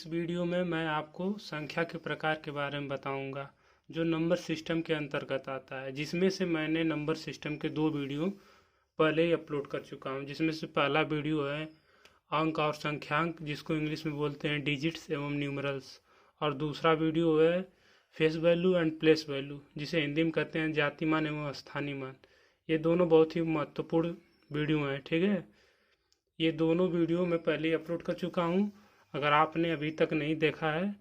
Video में मैं आपको संख्या के प्रकार के बारे में बताऊंगा जो नंबर सिस्टम के अंतर्गत आता है, जिसमें से मैंने नंबर सिस्टम के 2 वीडियो पहले ही अपलोड कर चुका हूं। जिसमें से पहला वीडियो है अंक और संख्यांक, जिसको इंग्लिश में बोलते हैं डिजिट्स एवं न्यूमरल्स, और दूसरा वीडियो है face value and place value, जिसे हिंदी में कहते हैं जातिमान एवं स्थानीय मान। ये दोनों बहुत ही महत्वपूर्ण वीडियो हैं, ठीक है। ये दोनों वीडियो मैं पहले ही अपलोड कर चुका हूँ। अगर आपने अभी तक नहीं देखा है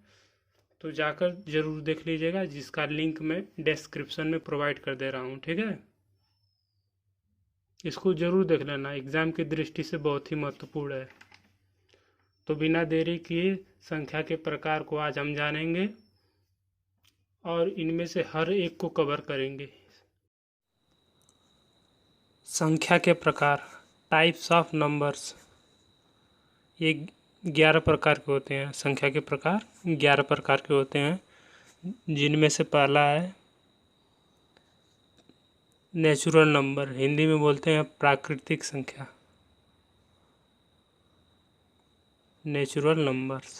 तो जाकर ज़रूर देख लीजिएगा, जिसका लिंक मैं डिस्क्रिप्शन में प्रोवाइड कर दे रहा हूँ, ठीक है। इसको ज़रूर देख लेना, एग्ज़ाम की दृष्टि से बहुत ही महत्वपूर्ण है। तो बिना देरी किए संख्या के प्रकार को आज हम जानेंगे और इनमें से हर एक को कवर करेंगे। संख्या के प्रकार, टाइप्स ऑफ नंबर्स, ये 11 प्रकार के होते हैं। संख्या के प्रकार 11 प्रकार के होते हैं, जिनमें से पहला है नेचुरल नंबर, हिंदी में बोलते हैं प्राकृतिक संख्या, नेचुरल नंबर्स।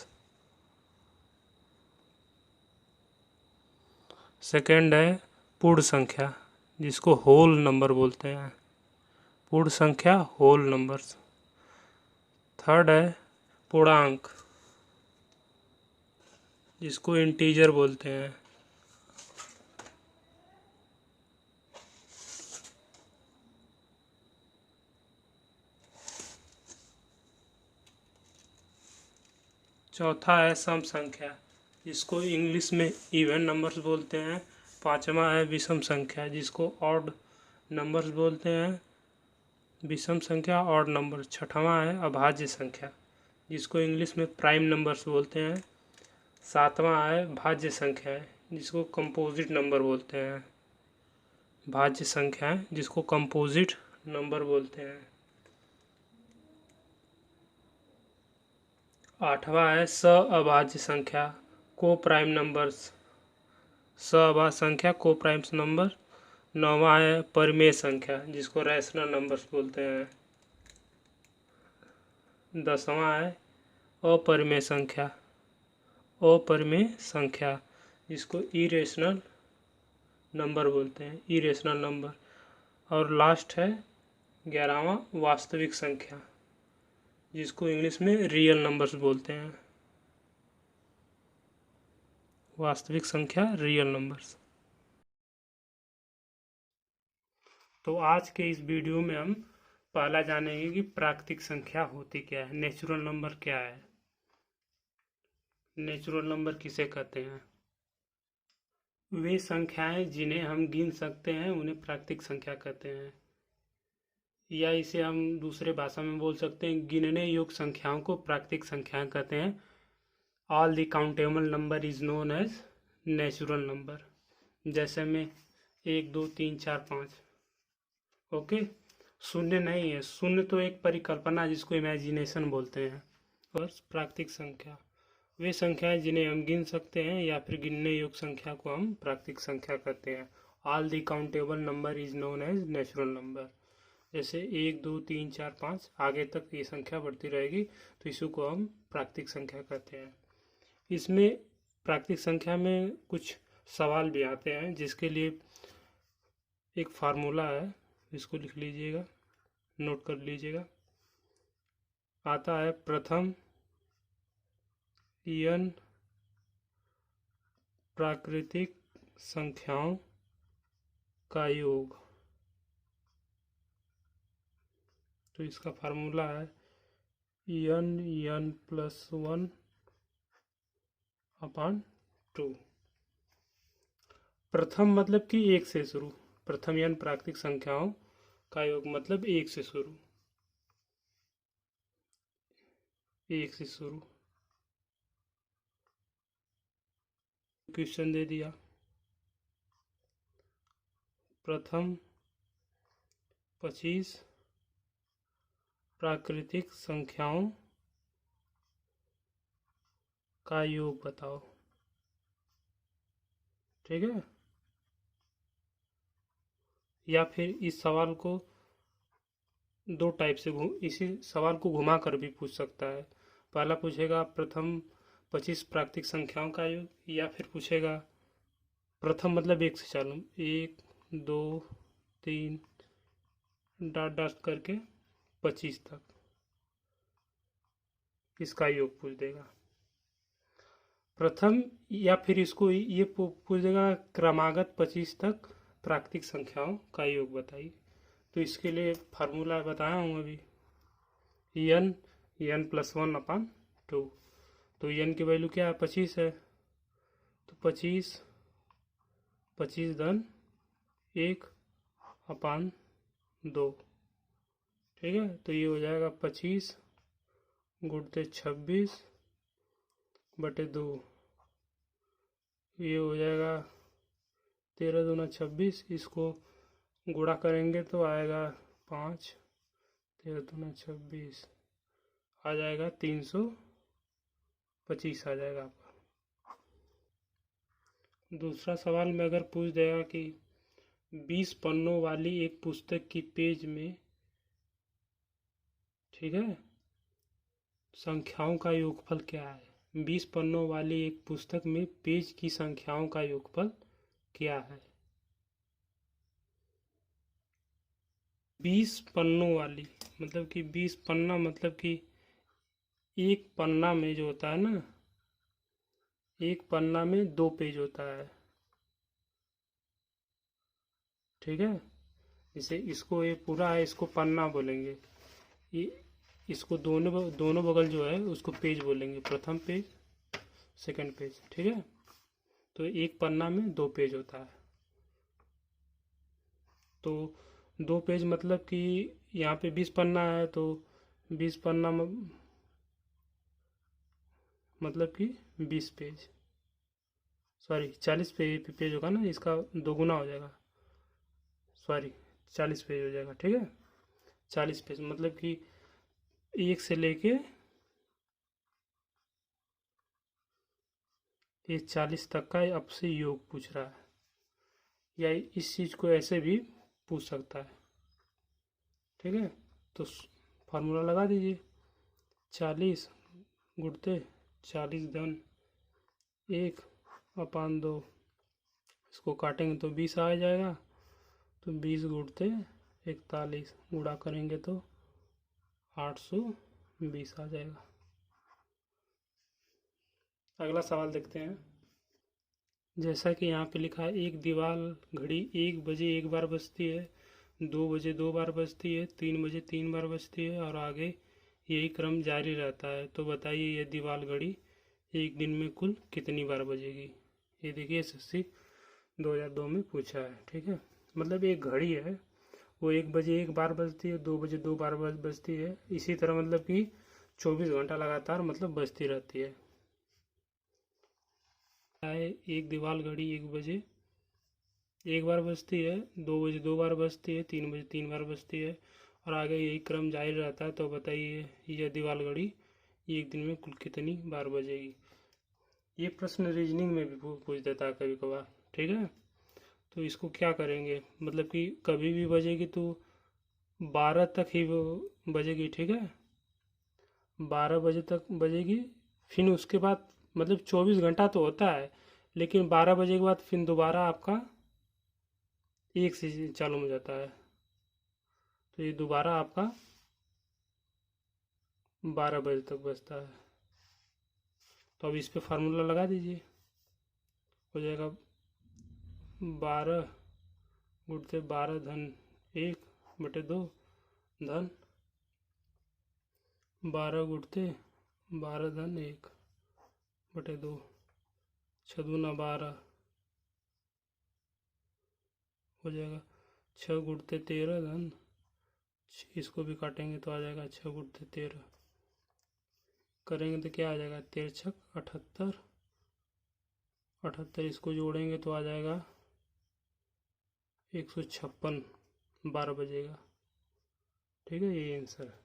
सेकंड है पूर्ण संख्या, जिसको होल नंबर बोलते हैं, पूर्ण संख्या होल नंबर्स। थर्ड है पूर्णांक, जिसको इंटीजर बोलते हैं। चौथा है सम संख्या, जिसको इंग्लिश में इवन नंबर्स बोलते हैं। पांचवा है विषम संख्या, जिसको ऑड नंबर्स बोलते हैं, विषम संख्या ऑड नंबर। छठवां है अभाज्य संख्या, जिसको इंग्लिश में प्राइम नंबर्स बोलते हैं। सातवां है भाज्य संख्या, जिसको कंपोजिट नंबर बोलते हैं, भाज्य संख्या जिसको कंपोजिट नंबर बोलते हैं। आठवां है अभाज्य संख्या, को प्राइम नंबर्स, अभाज्य संख्या को प्राइम नंबर। नौवां है परिमेय संख्या, जिसको रैशनल नंबर्स बोलते हैं। 10वां है अपरिमेय संख्या, अपरिमेय संख्या जिसको इरेशनल नंबर बोलते हैं, इरेशनल नंबर। और लास्ट है 11वां वास्तविक संख्या, जिसको इंग्लिश में रियल नंबर्स बोलते हैं, वास्तविक संख्या रियल नंबर्स। तो आज के इस वीडियो में हम पहला जानेंगे कि प्राकृतिक संख्या होती क्या है, नेचुरल नंबर क्या है, नेचुरल नंबर किसे कहते हैं। वे संख्याएं जिन्हें हम गिन सकते हैं उन्हें प्राकृतिक संख्या कहते हैं, या इसे हम दूसरे भाषा में बोल सकते हैं गिनने योग्य संख्याओं को प्राकृतिक संख्याएं कहते हैं। All the countable number is known as natural number. जैसे में 1 2 3 4 5, ओके। शून्य नहीं है, शून्य तो एक परिकल्पना जिसको इमेजिनेशन बोलते हैं। और प्राकृतिक संख्या वे संख्याएं जिन्हें हम गिन सकते हैं या फिर गिनने योग्य संख्या को हम प्राकृतिक संख्या कहते हैं। All the countable number is known as natural number. जैसे 1 2 3 4 5 आगे तक ये संख्या बढ़ती रहेगी, तो इसी को हम प्राकृतिक संख्या कहते हैं। इसमें प्राकृतिक संख्या में कुछ सवाल भी आते हैं, जिसके लिए एक फार्मूला है, इसको लिख लीजिएगा, नोट कर लीजिएगा। आता है प्रथम n प्राकृतिक संख्याओं का योग। तो इसका फार्मूला है n प्लस 1 अपॉन 2। प्रथम मतलब कि एक से शुरू, प्रथम n प्राकृतिक संख्याओं का योग मतलब एक से शुरू, एक से शुरू। क्वेश्चन दे दिया, प्रथम 25 प्राकृतिक संख्याओं का योग बताओ, ठीक है। या फिर इस सवाल को दो टाइप से इसी सवाल को घुमा कर भी पूछ सकता है। पहला पूछेगा प्रथम 25 प्राकृतिक संख्याओं का योग, या फिर पूछेगा प्रथम मतलब 1 से चालू, 1 2 3 डॉट डॉट करके 25 तक, इसका योग पूछ देगा प्रथम। या फिर इसको ये पूछ देगा क्रमागत 25 तक प्राकृतिक संख्याओं का योग बताइए। तो इसके लिए फार्मूला बताया हूँ अभी, n+1/2। तो n की वैल्यू क्या है, 25 है, तो 25 धन 1/2, ठीक है। तो ये हो जाएगा 25 गुणते 26/2, ये हो जाएगा 13 दूना 26, इसको गुणा करेंगे तो आएगा 5, 13 दूना 26 आ जाएगा 325 आ जाएगा आपका। दूसरा सवाल में अगर पूछ देगा कि 20 पन्नों वाली एक पुस्तक की पेज में, ठीक है, संख्याओं का योगफल क्या है। 20 पन्नों वाली एक पुस्तक में पेज की संख्याओं का योगफल क्या है। 20 पन्नों वाली मतलब कि 20 पन्ना मतलब कि एक पन्ना में जो होता है ना, एक पन्ना में 2 पेज होता है, ठीक है। जैसे इसको ये पूरा है, इसको पन्ना बोलेंगे, ये इसको दोनों बगल जो है उसको पेज बोलेंगे, प्रथम पेज सेकंड पेज, ठीक है। तो एक पन्ना में 2 पेज होता है, तो 2 पेज मतलब कि यहाँ पे 20 पन्ना है, तो 20 पन्ना मतलब कि 20 पेज, सॉरी 40 पेज होगा ना, इसका 2 गुना हो जाएगा, सॉरी 40 पेज हो जाएगा, ठीक है। 40 पेज मतलब कि 1 से लेके ये 40 तक का आपसे योग पूछ रहा है, या इस चीज़ को ऐसे भी पूछ सकता है, ठीक है। तो फार्मूला लगा दीजिए, 40 गुणते 40 धन 1/2, इसको काटेंगे तो 20 आ जाएगा, तो 20 गुणते 41 गुणा करेंगे तो 820 आ जाएगा। अगला सवाल देखते हैं। जैसा कि यहाँ पे लिखा है, एक दीवार घड़ी 1 बजे 1 बार बजती है, 2 बजे 2 बार बजती है, 3 बजे 3 बार बजती है और आगे यही क्रम जारी रहता है। तो बताइए यह दीवार घड़ी एक दिन में कुल कितनी बार बजेगी। ये देखिए SSC 2002 में पूछा है, ठीक है। मतलब एक घड़ी है, वो 1 बजे 1 बार बजती है, 2 बजे 2 बार बजती है, इसी तरह मतलब कि 24 घंटा लगातार मतलब बजती रहती है। एक दीवार घड़ी 1 बजे 1 बार बजती है, 2 बजे 2 बार बजती है, 3 बजे 3 बार बजती है और आगे यही क्रम जारी रहता है। तो बताइए यह दीवार घड़ी एक दिन में कुल कितनी बार बजेगी। ये प्रश्न रीजनिंग में भी पूछ देता है कभी कभार, ठीक है। तो इसको क्या करेंगे, मतलब कि कभी भी बजेगी तो 12 तक ही वो बजेगी, ठीक है। 12 बजे तक बजेगी, फिर उसके बाद मतलब 24 घंटा तो होता है, लेकिन 12 बजे के बाद फिर दोबारा आपका 1 से चालू हो जाता है, तो ये दोबारा आपका 12 बजे तक बजता है। तो अब इस पे फार्मूला लगा दीजिए, हो जाएगा 12 गुणते 12 धन 1/2 धन 12 गुणते 12 धन 1/2, 6 दूना 12 हो जाएगा, 6 गुणते 13 धन, इसको भी काटेंगे तो आ जाएगा 6 गुणते 13, करेंगे तो क्या आ जाएगा 13 छक 78, 78 इसको जोड़ेंगे तो आ जाएगा 156 12 बजेगा, ठीक है। ये आंसर है।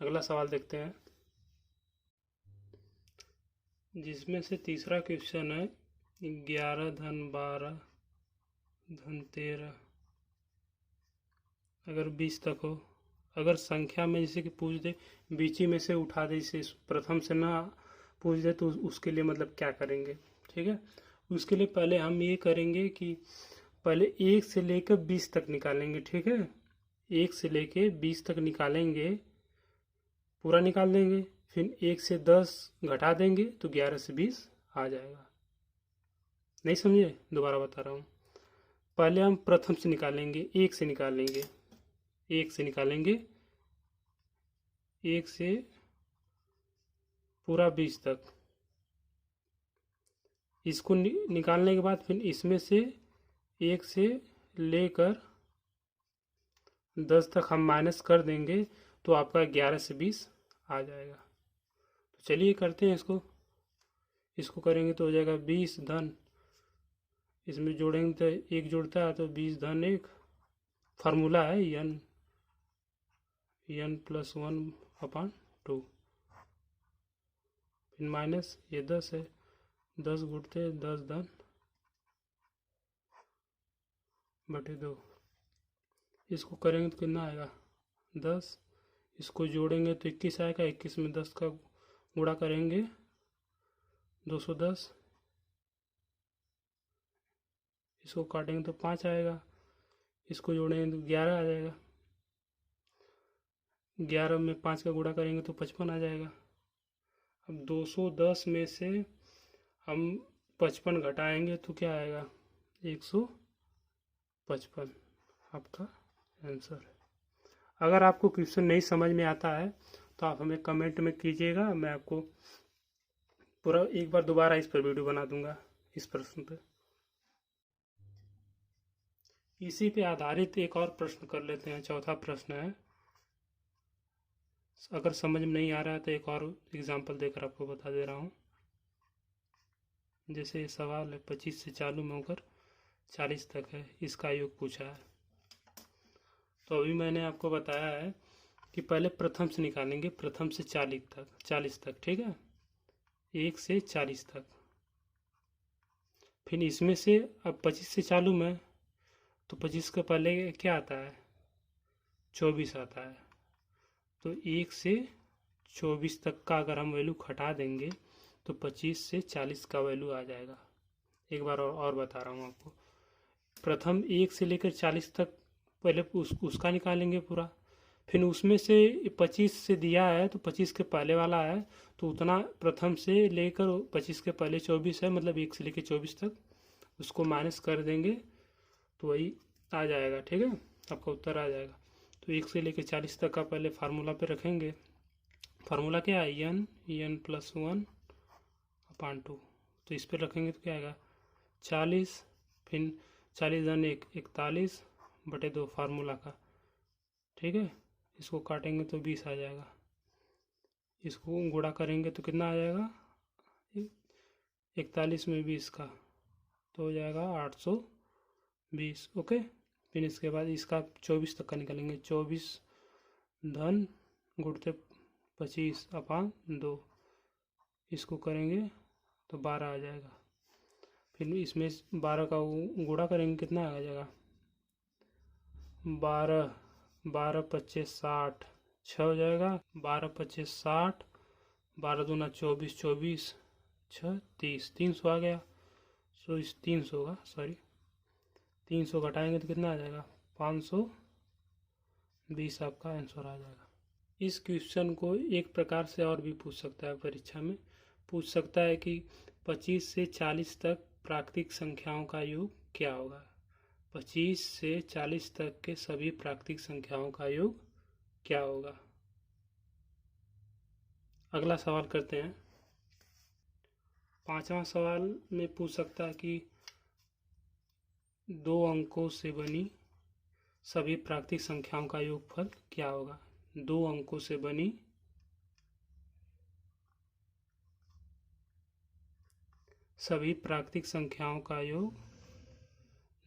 अगला सवाल देखते हैं, जिसमें से तीसरा क्वेश्चन है 11 धन 12 धन 13 अगर 20 तक हो, अगर संख्या में जैसे कि पूछ दे बीच ही में से उठा दे, इसे प्रथम से ना पूछ दे तो उसके लिए मतलब क्या करेंगे, ठीक है। उसके लिए पहले हम ये करेंगे कि पहले 1 से लेकर 20 तक निकालेंगे, ठीक है। 1 से लेकर 20 तक निकालेंगे, पूरा निकाल देंगे। फिर 1 से 10 घटा देंगे तो 11 से 20 आ जाएगा। नहीं समझे, दोबारा बता रहा हूँ। पहले हम प्रथम से निकालेंगे, 1 से निकालेंगे, 1 से निकालेंगे, 1 से पूरा 20 तक। इसको निकालने के बाद फिर इसमें से 1 से लेकर 10 तक हम माइनस कर देंगे तो आपका 11 से 20 आ जाएगा। तो चलिए करते हैं इसको। इसको करेंगे तो हो जाएगा 20 धन, इसमें जोड़ेंगे तो 1 जुड़ता है तो 20 धन 1, फार्मूला है n प्लस 1/2। फिर माइनस ये 10 है, 10 गुणते 10 धन बटे 2। इसको करेंगे तो कितना आएगा 10, इसको जोड़ेंगे तो 21 आएगा, 21 में 10 का गुणा करेंगे 210, इसको काटेंगे तो 5 आएगा, इसको जोड़ेंगे तो 11 आ जाएगा, 11 में 5 का गुणा करेंगे तो 55 आ जाएगा। अब 210 में से हम 55 घटाएंगे तो क्या आएगा 155, आपका आंसर है। अगर आपको क्वेश्चन नहीं समझ में आता है तो आप हमें कमेंट में कीजिएगा, मैं आपको पूरा एक बार दोबारा इस पर वीडियो बना दूंगा इस प्रश्न पे। इसी पे आधारित एक और प्रश्न कर लेते हैं, चौथा प्रश्न है। अगर समझ में नहीं आ रहा है तो एक और एग्जांपल देकर आपको बता दे रहा हूँ। जैसे ये सवाल है 25 से चालू में होकर 40 तक है, इसका योग पूछा है। तो अभी मैंने आपको बताया है कि पहले प्रथम से निकालेंगे, प्रथम से 40 तक, ठीक है, 1 से 40 तक। फिर इसमें से अब 25 से चालू में तो 25 के पहले क्या आता है 24 आता है, तो 1 से 24 तक का अगर हम वैल्यू घटा देंगे तो 25 से 40 का वैल्यू आ जाएगा। एक बार और बता रहा हूँ आपको। प्रथम 1 से लेकर 40 तक पहले उसका निकालेंगे पूरा, फिर उसमें से 25 से दिया है तो 25 के पहले वाला है तो उतना प्रथम से लेकर 25 के पहले 24 है, मतलब 1 से लेकर 24 तक उसको माइनस कर देंगे तो वही आ जाएगा, ठीक है, आपका उत्तर आ जाएगा। तो 1 से लेकर 40 तक का पहले फार्मूला पे रखेंगे। फार्मूला क्या है n प्लस 1/2, तो इस पर रखेंगे तो क्या आएगा 40, फिर 40 धन 1 41 बटे 2 फार्मूला का, ठीक है। इसको काटेंगे तो 20 आ जाएगा, इसको गुणा करेंगे तो कितना आ जाएगा 41 में 20 का तो हो जाएगा 820, ओके। फिर इसके बाद इसका 24 तक का निकालेंगे, 24 धन गुणते 25/2, इसको करेंगे तो 12 आ जाएगा। फिर इसमें 12 का गुणा करेंगे कितना आ जाएगा 12 25 60, 6 हो जाएगा, 12 25 60, 12 दूना 24, 24 6 30, 300 आ गया। सो इस 300 होगा, सॉरी 300 घटाएंगे तो कितना आ जाएगा 520, आपका आंसर आ जाएगा। इस क्वेश्चन को एक प्रकार से और भी पूछ सकता है, परीक्षा में पूछ सकता है कि 25 से 40 तक प्राकृतिक संख्याओं का योग क्या होगा। 25 से 40 तक के सभी प्राकृतिक संख्याओं का योग क्या होगा। अगला सवाल करते हैं। 5वां सवाल में पूछ सकता है कि 2 अंकों से बनी सभी प्राकृतिक संख्याओं का योगफल क्या होगा। 2 अंकों से बनी सभी प्राकृतिक संख्याओं का योग,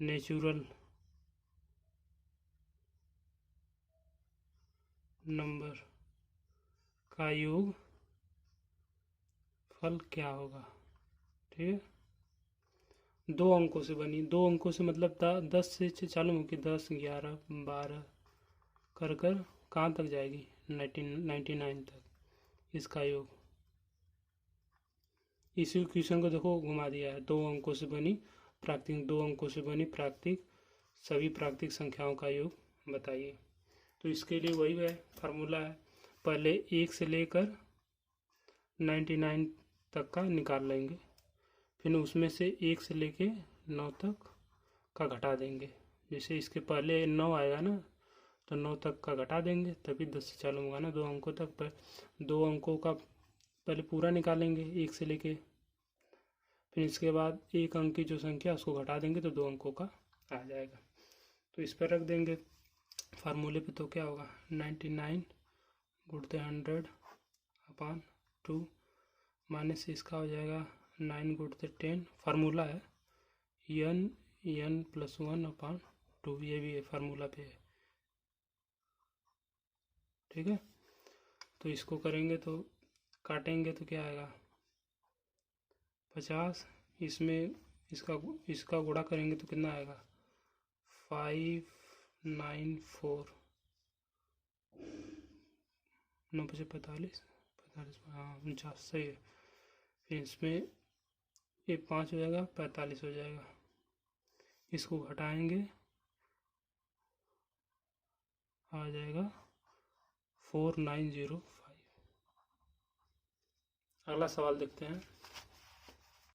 नेचुरल नंबर का योग फल क्या होगा, ठीक है। 2 अंकों से बनी, 2 अंकों से मतलब 10 से चालू होकर 10 11 12 कर कर कहाँ तक जाएगी 99 तक, इसका योग इसी क्वेश्चन को देखो घुमा दिया है, 2 अंकों से बनी प्राकृतिक, 2 अंकों से बनी प्राकृतिक सभी प्राकृतिक संख्याओं का योग बताइए। तो इसके लिए वही है फार्मूला है, पहले 1 से लेकर 99 तक का निकाल लेंगे, फिर उसमें से 1 से लेके 9 तक का घटा देंगे। जैसे इसके पहले 9 आएगा ना, तो 9 तक का घटा देंगे, तभी 10 से चालू होगा ना 2 अंकों तक। पर 2 अंकों का पहले पूरा निकालेंगे 1 से लेके, फिर इसके बाद 1 अंक की जो संख्या उसको घटा देंगे तो 2 अंकों का आ जाएगा। तो इस पर रख देंगे फार्मूले पे, तो क्या होगा 99 गुणते 100 अपान 2 माइनस इसका हो जाएगा 9 गुणते 10, फार्मूला है n प्लस 1 अपान 2, ये भी है फार्मूला पे है, ठीक है। तो इसको करेंगे तो काटेंगे तो क्या आएगा 50, इसमें इसका गुणा करेंगे तो कितना आएगा 594, 9 5 45 45, हाँ 49 सही है। फिर इसमें ये 5 हो जाएगा 45 हो जाएगा, इसको घटाएंगे आ जाएगा 4905। अगला सवाल देखते हैं।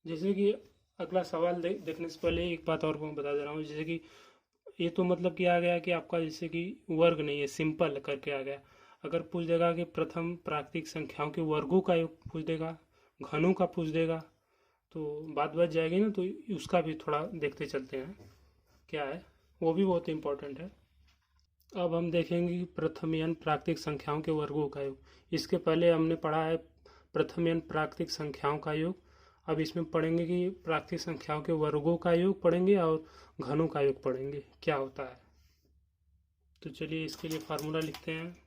जैसे कि अगला सवाल देखने से पहले एक बात और मैं बता दे रहा हूँ, जैसे कि ये तो मतलब कि आ गया कि आपका जैसे कि वर्ग नहीं है, सिंपल करके आ गया। अगर पूछ देगा कि प्रथम प्राकृतिक संख्याओं के वर्गों का योग पूछ देगा, घनों का पूछ देगा, तो बात बच जाएगी ना। तो उसका भी थोड़ा देखते चलते हैं क्या है, वो भी बहुत इम्पोर्टेंट है। अब हम देखेंगे कि प्रथम n प्राकृतिक संख्याओं के वर्गों का योग। इसके पहले हमने पढ़ा है प्रथम n प्राकृतिक संख्याओं का योग। अब इसमें पढ़ेंगे कि प्राकृतिक संख्याओं के वर्गों का योग पढ़ेंगे और घनों का योग पढ़ेंगे क्या होता है। तो चलिए इसके लिए फार्मूला लिखते हैं।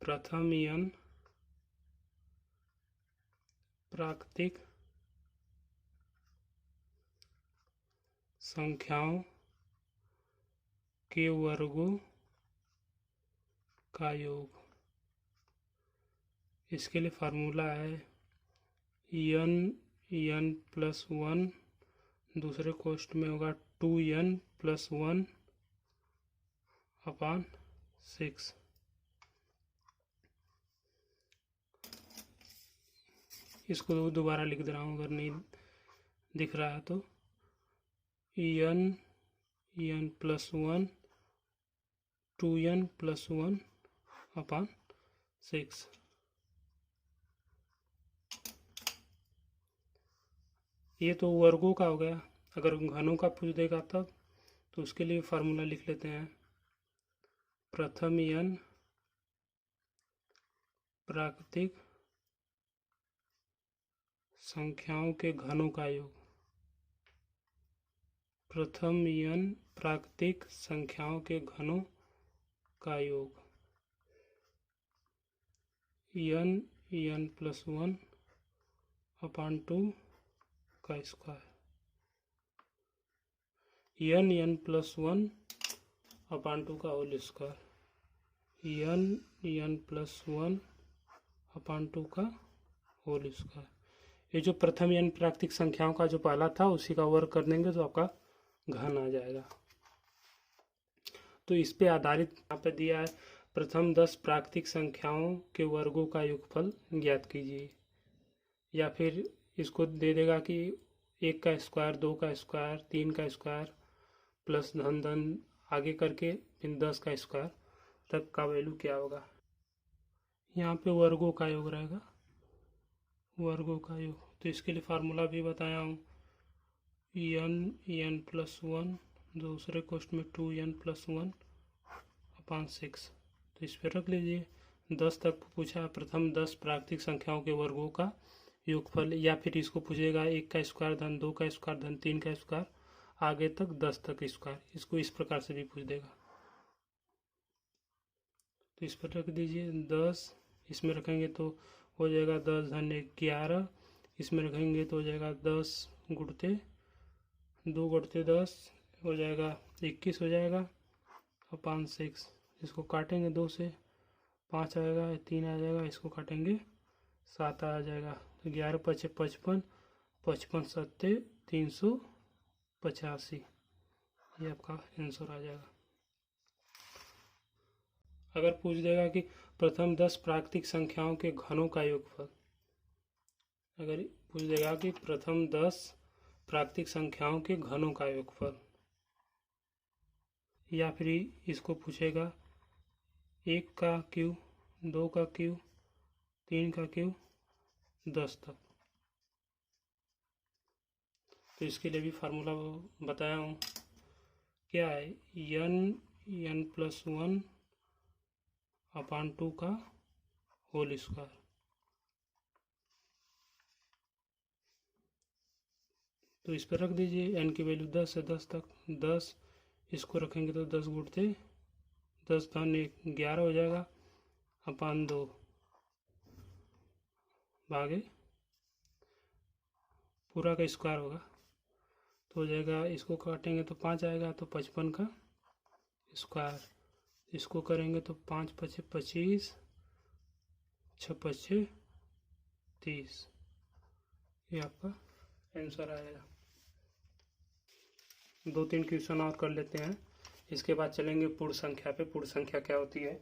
प्रथम n प्राकृतिक संख्याओं के वर्गों का योग। इसके लिए फार्मूला है n प्लस 1, दूसरे कोष्ठ में होगा 2n प्लस 1 अपान 6। इसको दोबारा लिख दे रहा हूँ अगर नहीं दिख रहा है तो, n प्लस 1 2n प्लस 1 अपान 6। ये तो वर्गों का हो गया। अगर घनों का पूछ देगा तब तो उसके लिए फार्मूला लिख लेते हैं। प्रथम n प्राकृतिक संख्याओं के घनों का योग। प्रथम n प्राकृतिक संख्याओं के घनों का योग n प्लस 1 अपान 2 का स्क्वायर, n प्लस 1 अपान 2 का होल स्क्वायर, n प्लस 1 अपान 2 का होल स्क्वायर। ये जो प्रथम n प्राकृतिक संख्याओं का जो पहला था उसी का वर्ग कर देंगे तो आपका घन आ जाएगा। तो इस पे आधारित यहाँ पे दिया है प्रथम 10 प्राकृतिक संख्याओं के वर्गों का योगफल ज्ञात कीजिए, या फिर इसको दे देगा कि 1 का स्क्वायर, 2 का स्क्वायर, 3 का स्क्वायर प्लस धन धन आगे करके फिर 10 का स्क्वायर तक का वैल्यू क्या होगा। यहाँ पे वर्गों का योग रहेगा, वर्गों का योग। तो इसके लिए फार्मूला भी बताया हूँ, n प्लस 1, दूसरे कोष्ठ में 2n प्लस 1 अपान 6। तो इस पर रख लीजिए। 10 तक पूछा है प्रथम 10 प्राकृतिक संख्याओं के वर्गों का योगफल, या फिर इसको पूछेगा 1 का स्क्वायर धन 2 का स्क्वायर धन 3 का स्क्वायर आगे तक 10 तक स्क्वायर, इसको इस प्रकार से भी पूछ देगा। तो इस पर रख दीजिए 10, इसमें रखेंगे तो हो जाएगा 10 धन 11, इसमें रखेंगे तो हो जाएगा 10 गुणते 2 गुणते 10 हो जाएगा 21 हो जाएगा अपान 6। इसको काटेंगे 2 से, 5 आएगा, 3 आ जाएगा, इसको काटेंगे 7 आ जाएगा। तो 11 पचे 55, 55 सत्ते 385, ये आपका आंसर आ जाएगा। अगर पूछ देगा कि प्रथम 10 प्राकृतिक संख्याओं के घनों का योगफल, अगर पूछ देगा कि प्रथम 10 प्राकृतिक संख्याओं के घनों का योगफल, या फिर इसको पूछेगा 1 का क्यूब, 2 का क्यूब, 3 का क्यूब, 10 तक, तो इसके लिए भी फार्मूला बताया हूँ। क्या है, n+1 अपान 2 का होल स्क्वायर। तो इस पर रख दीजिए n की वैल्यू 10 से 10 तक, 10 इसको रखेंगे तो 10 गुणते 10 धन 1 11 हो जाएगा, अपान 2 भागे पूरा का स्क्वायर होगा, तो हो जाएगा, इसको काटेंगे तो 5 आएगा, तो 55 का स्क्वायर, इसको करेंगे तो 5 पचे 25, 6 पचे 30, ये आपका आंसर आएगा। 2-3 क्वेश्चन और कर लेते हैं, इसके बाद चलेंगे पूर्ण संख्या पे। पूर्ण संख्या क्या होती है?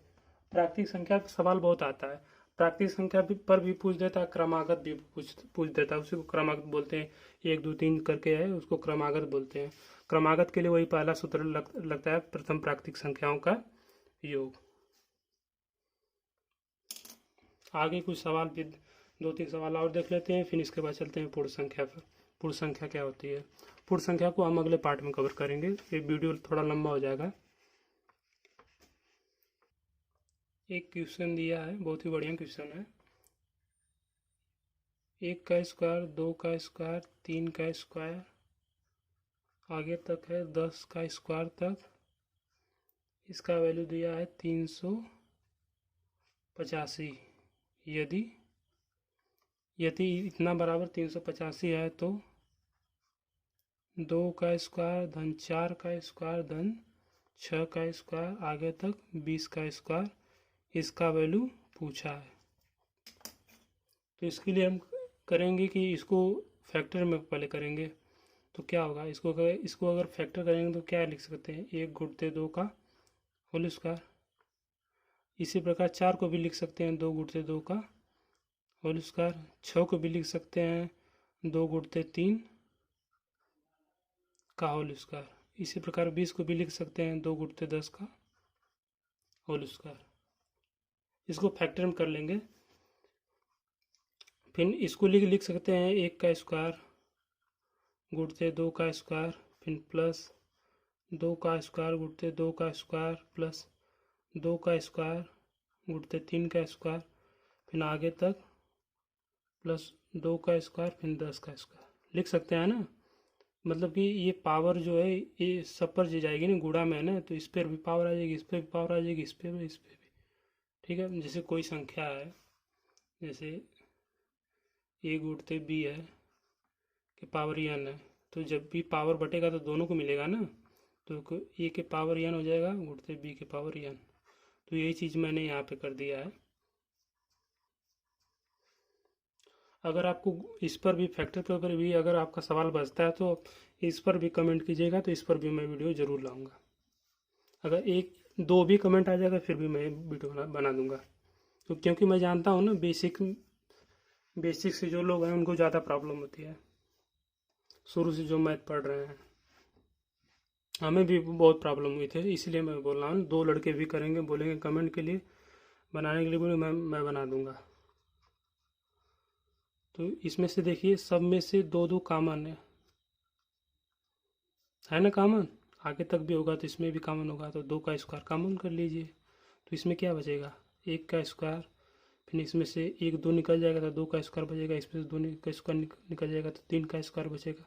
प्राकृतिक संख्या का सवाल बहुत आता है, प्राकृतिक संख्या पर भी पूछ देता है, क्रमागत भी पूछ देता है, उसी को क्रमागत बोलते हैं। 1 2 3 करके है, उसको क्रमागत बोलते हैं। क्रमागत के लिए वही पहला सूत्र लगता है, प्रथम प्राकृतिक संख्याओं का योग। आगे कुछ सवाल भी 2-3 सवाल और देख लेते हैं, फिर इसके बाद चलते हैं पूर्ण संख्या पर। पूर्ण संख्या क्या होती है? पूर्ण संख्या को हम अगले पार्ट में कवर करेंगे, ये वीडियो थोड़ा लंबा हो जाएगा। एक क्वेश्चन दिया है, बहुत ही बढ़िया क्वेश्चन है। 1 का स्क्वायर, 2 का स्क्वायर, 3 का स्क्वायर, आगे तक है 10 का स्क्वायर तक, इसका वैल्यू दिया है 385। यदि इतना बराबर 385 है तो 2 का स्क्वायर धन 4 का स्क्वायर धन 6 का स्क्वायर, आगे तक 20 का स्क्वायर, इसका वैल्यू पूछा है। तो इसके लिए हम करेंगे कि इसको फैक्टर में पहले करेंगे, तो क्या होगा, इसको अगर फैक्टर करेंगे तो क्या लिख सकते हैं, 1 गुणते 2 का होल स्क्वायर। इसी प्रकार 4 को भी लिख सकते हैं 2 गुणते 2 का होल स्क्वायर। 6 को भी लिख सकते हैं 2 गुणते 3 का होल स्क्वायर। इसी प्रकार 20 को भी लिख सकते हैं 2 गुणते 10 का होल स्क्वायर। इसको फैक्टर में कर लेंगे, फिर इसको लिख सकते हैं 1 का स्क्वायर गुणते 2 का स्क्वायर, फिर प्लस 2 का स्क्वायर गुणते 2 का स्क्वायर, प्लस 2 का स्क्वायर गुणते 3 का स्क्वायर, फिर आगे तक प्लस 2 का स्क्वायर, फिर 10 का स्क्वायर लिख सकते हैं ना। मतलब कि ये पावर जो है ये सब पर जाएगी ना, गुणा में है ना, तो इस पर भी पावर आ जाएगी, इस पर भी पावर आ जाएगी, इस पर भी, इस पर भी। ठीक है, जैसे कोई संख्या है, जैसे a गुणते b है कि पावर n है, तो जब भी पावर बटेगा तो दोनों को मिलेगा ना, तो a के पावर n हो जाएगा गुणते b के पावर n। तो यही चीज़ मैंने यहाँ पे कर दिया है। अगर आपको इस पर भी फैक्टर पर भी अगर आपका सवाल बचता है तो इस पर भी कमेंट कीजिएगा, तो इस पर भी मैं वीडियो ज़रूर लाऊंगा। अगर 1-2 भी कमेंट आ जाएगा फिर भी मैं वीडियो बना दूंगा, तो क्योंकि मैं जानता हूँ ना बेसिक से जो लोग हैं उनको ज़्यादा प्रॉब्लम होती है, शुरू से जो मैथ पढ़ रहे हैं। हमें भी बहुत प्रॉब्लम हुई थी, इसलिए मैं बोल रहा हूँ 2 लड़के भी करेंगे, बोलेंगे कमेंट के लिए बनाने के लिए बोले, मैं बना दूंगा। तो इसमें से देखिए सब में से 2-2 कॉमन है ना, कॉमन आगे तक भी होगा तो इसमें भी कॉमन होगा, तो 2 का स्क्वायर कॉमन कर लीजिए, तो इसमें क्या बचेगा, 1 का स्क्वायर, फिर इसमें से 1 2 निकल जाएगा तो 2 का स्क्वायर बचेगा, इसमें से 2 का स्क्वायर निकल जाएगा तो 3 का स्क्वायर बचेगा,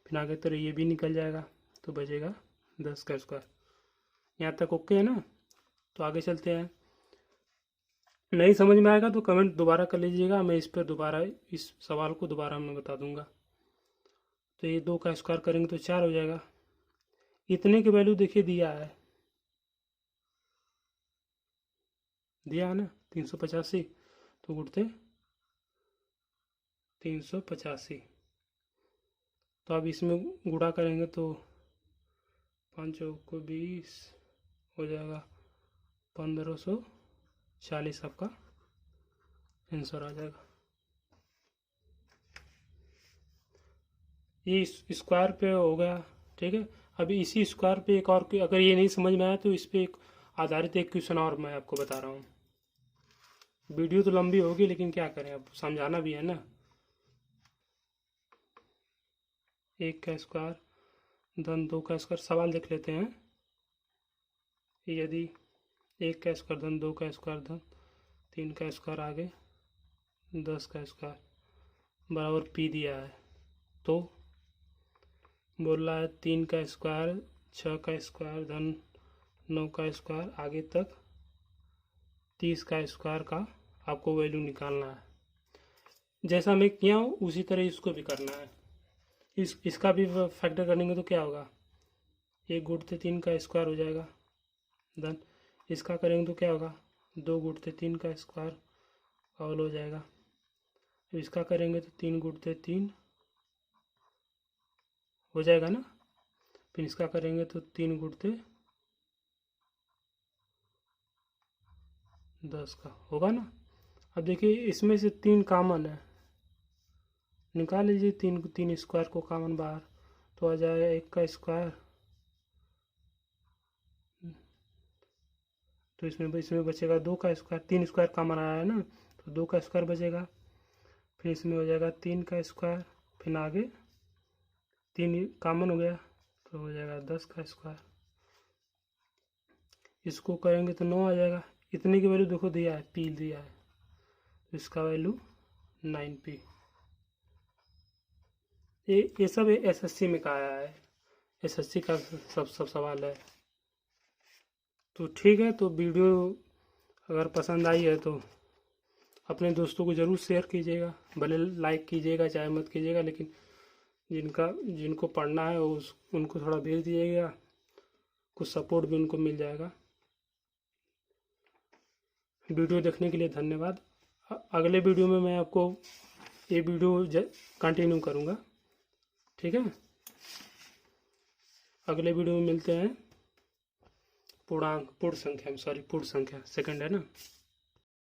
फिर आगे तो ये भी निकल जाएगा तो बचेगा 10 का स्क्वायर। यहाँ तक ओके है ना। तो आगे चलते हैं, नहीं समझ में आएगा तो कमेंट दोबारा कर लीजिएगा, मैं इस पर दोबारा इस सवाल को दोबारा मैं बता दूंगा। तो ये 2 का स्क्वायर करेंगे तो 4 हो जाएगा। इतने की वैल्यू देखिए दिया है ना, 385, तो गुणते 385। तो अब इसमें गुणा करेंगे तो 5 चौक को 20 हो जाएगा 1540, आपका आंसर आ जाएगा। ये स्क्वायर पे हो गया, ठीक है। अभी इसी स्क्वायर पे एक और, अगर ये नहीं समझ में आया तो इस पे एक आधारित एक क्वेश्चन और मैं आपको बता रहा हूँ। वीडियो तो लंबी होगी लेकिन क्या करें, अब समझाना भी है ना। 1 का स्क्वायर धन 2 का स्क्वायर, सवाल देख लेते हैं। यदि 1 का स्क्वायर धन 2 का स्क्वायर धन 3 का स्क्वायर आगे 10 का स्क्वायर बराबर पी दिया है, तो बोल रहा है 3 का स्क्वायर 6 का स्क्वायर धन 9 का स्क्वायर आगे तक 30 का स्क्वायर का आपको वैल्यू निकालना है। जैसा मैं किया हूँ उसी तरह इसको भी करना है। इसका भी फैक्टर करेंगे तो क्या होगा, 1 गुणते 3 का स्क्वायर हो जाएगा, धन इसका करेंगे तो क्या होगा, 2 गुणते 3 का स्क्वायर ऑल हो जाएगा। इसका करेंगे तो 3 गुणते 3 हो जाएगा ना। फिर इसका करेंगे तो 3 गुणते 10 का होगा ना। अब देखिए इसमें से 3 कॉमन है, निकाल लीजिए 3 स्क्वायर को कॉमन बाहर, तो आ जाएगा 1 का स्क्वायर, तो इसमें बचेगा 2 का स्क्वायर, 3 स्क्वायर कॉमन आया है ना, तो 2 का स्क्वायर बचेगा। फिर इसमें हो जाएगा 3 का स्क्वायर, फिर आगे 3 कॉमन हो गया तो हो जाएगा 10 का स्क्वायर। इसको करेंगे तो 9 आ जाएगा। इतने की वैल्यू देखो दिया है, पी दिया है, तो इसका वैल्यू 9p। ये सब एसएससी में का आया है, एसएससी का सब सवाल है। तो ठीक है, तो वीडियो अगर पसंद आई है तो अपने दोस्तों को ज़रूर शेयर कीजिएगा, भले लाइक कीजिएगा चाहे मत कीजिएगा, लेकिन जिनको पढ़ना है उनको थोड़ा भेज दीजिएगा, कुछ सपोर्ट भी उनको मिल जाएगा। वीडियो देखने के लिए धन्यवाद। अगले वीडियो में मैं आपको ये वीडियो कंटिन्यू करूँगा, ठीक है। अगले वीडियो में मिलते हैं। पूर्ण संख्या सेकंड है ना।